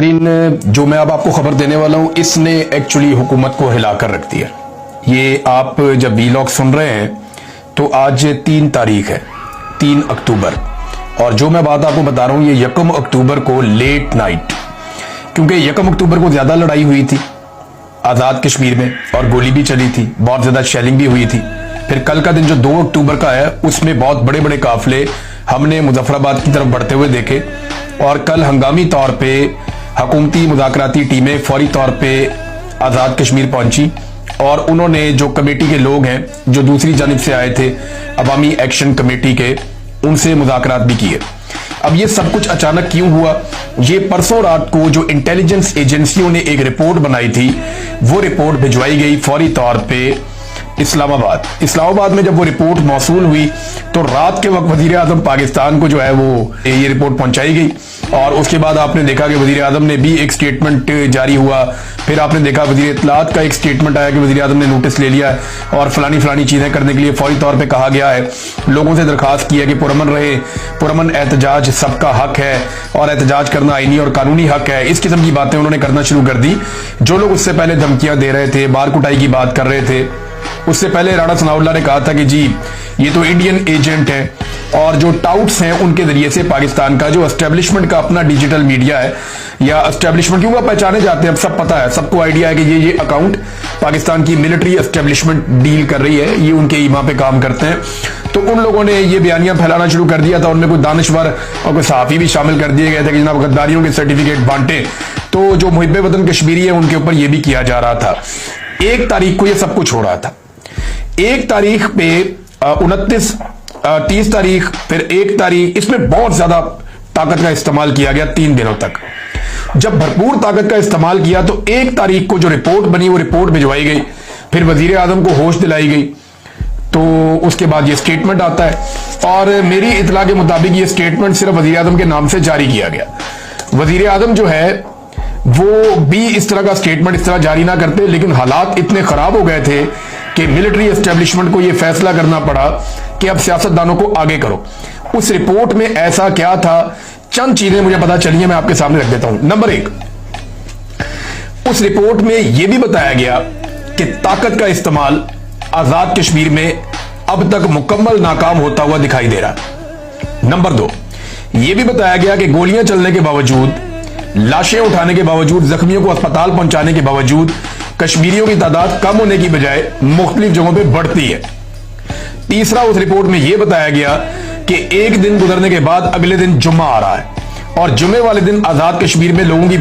नाजरीन, जो मैं अब आपको खबर देने वाला हूं इसने एक्चुअली हुकूमत को हिला कर रख दिया। ये आप जब वीलॉग सुन रहे हैं तो आज 3 तारीख है, 3 अक्टूबर, और जो मैं बात आपको बता रहा हूं ये 1 अक्टूबर को लेट नाइट, क्योंकि 1 अक्टूबर को ज्यादा लड़ाई हुई थी आजाद कश्मीर में और गोली भी चली थी, बहुत ज्यादा शेलिंग भी हुई थी। फिर कल का दिन जो 2 अक्टूबर का है उसमें बहुत बड़े बड़े काफिले हमने मुजफ्फराबाद की तरफ बढ़ते हुए देखे, और कल हंगामी तौर पे हुकूमती मुज़ाकराती टीमें फौरी तौर पे आजाद कश्मीर पहुंची और उन्होंने जो कमेटी के लोग हैं जो दूसरी जानिब से आए थे अवामी एक्शन कमेटी के, उनसे मुज़ाकरात भी किए। अब ये सब कुछ अचानक क्यों हुआ? ये परसों रात को जो इंटेलिजेंस एजेंसियों ने एक रिपोर्ट बनाई थी वो रिपोर्ट भिजवाई गई फौरी तौर पे इस्लामाबाद में। जब वो रिपोर्ट मौसूल हुई तो रात के वक्त वजीर आजम पाकिस्तान को जो है वो ये रिपोर्ट पहुंचाई गई, और उसके बाद आपने देखा कि वजीर आजम ने भी एक स्टेटमेंट जारी हुआ। फिर आपने देखा वजीर इत्तलात का एक स्टेटमेंट आया कि वजीर आजम ने नोटिस ले लिया है और फलानी चीजें करने के लिए फौरी तौर पर कहा गया है। लोगों से दरखास्त किया कि पुरअमन रहे, पुरअमन एहतजाज सबका हक है और एहतजाज करना आईनी और कानूनी हक है। इस किस्म की बातें उन्होंने करना शुरू कर दी। जो लोग उससे पहले धमकियां दे रहे थे, बार कुटाई की बात कर रहे थे, उससे पहले राणा सनाउल्लाह ने कहा था कि जी ये तो इंडियन एजेंट है, और जो टाउट्स हैं उनके जरिए से पाकिस्तान का जो एस्टेब्लिशमेंट का अपना डिजिटल मीडिया है या एस्टेब्लिशमेंट क्यों पहचाने जाते हैं, अब सब पता है, सबको आइडिया है कि ये अकाउंट पाकिस्तान की मिलिट्री एस्टेब्लिशमेंट डील कर रही है, ये उनके ईमा पे काम करते हैं। तो उन लोगों ने ये बयानियां फैलाना शुरू कर दिया था, उनमें कोई दानश्वर और कोई सहाफी भी शामिल कर दिए गए थे कि जनाब गद्दारियों के सर्टिफिकेट बांटे। तो जो मुहिब्बे वतन कश्मीरी है उनके ऊपर ये भी किया जा रहा था। 1 तारीख को ये सब कुछ हो रहा था। 1 तारीख पे 29, 30 तारीख, फिर 1 तारीख, इसमें बहुत ज्यादा ताकत का इस्तेमाल किया गया 3 दिनों तक। जब भरपूर ताकत का इस्तेमाल किया तो 1 तारीख को जो रिपोर्ट बनी वो रिपोर्ट भिजवाई गई, फिर वजीर आजम को होश दिलाई गई। तो उसके बाद ये स्टेटमेंट आता है, और मेरी इतला के मुताबिक ये स्टेटमेंट सिर्फ वजीर आजम के नाम से जारी किया गया। वजीर आजम जो है वो भी इस तरह का स्टेटमेंट इस तरह जारी ना करते, लेकिन हालात इतने खराब हो गए थे कि मिलिट्री एस्टेब्लिशमेंट को यह फैसला करना पड़ा कि अब सियासतदानों को आगे करो। उस रिपोर्ट में ऐसा क्या था, चंद चीजें मुझे पता चली है, मैं आपके सामने रख देता हूं। नंबर 1, उस रिपोर्ट में यह भी बताया गया कि ताकत का इस्तेमाल आजाद कश्मीर में अब तक मुकम्मल नाकाम होता हुआ दिखाई दे रहा। नंबर 2, यह भी बताया गया कि गोलियां चलने के बावजूद, लाशें उठाने के बावजूद, जख्मियों को अस्पताल पहुंचाने के बावजूद कश्मीरियों की तादाद कम होने की बजाय मुख्तलिफ जगहों पे बढ़ती है। तीसरा, उस रिपोर्ट में यह बताया गया कि 1 दिन गुजरने के बाद अगले दिन जुम्मा आ रहा है और जुम्मे वाले दिन आजाद कश्मीर में लोगों की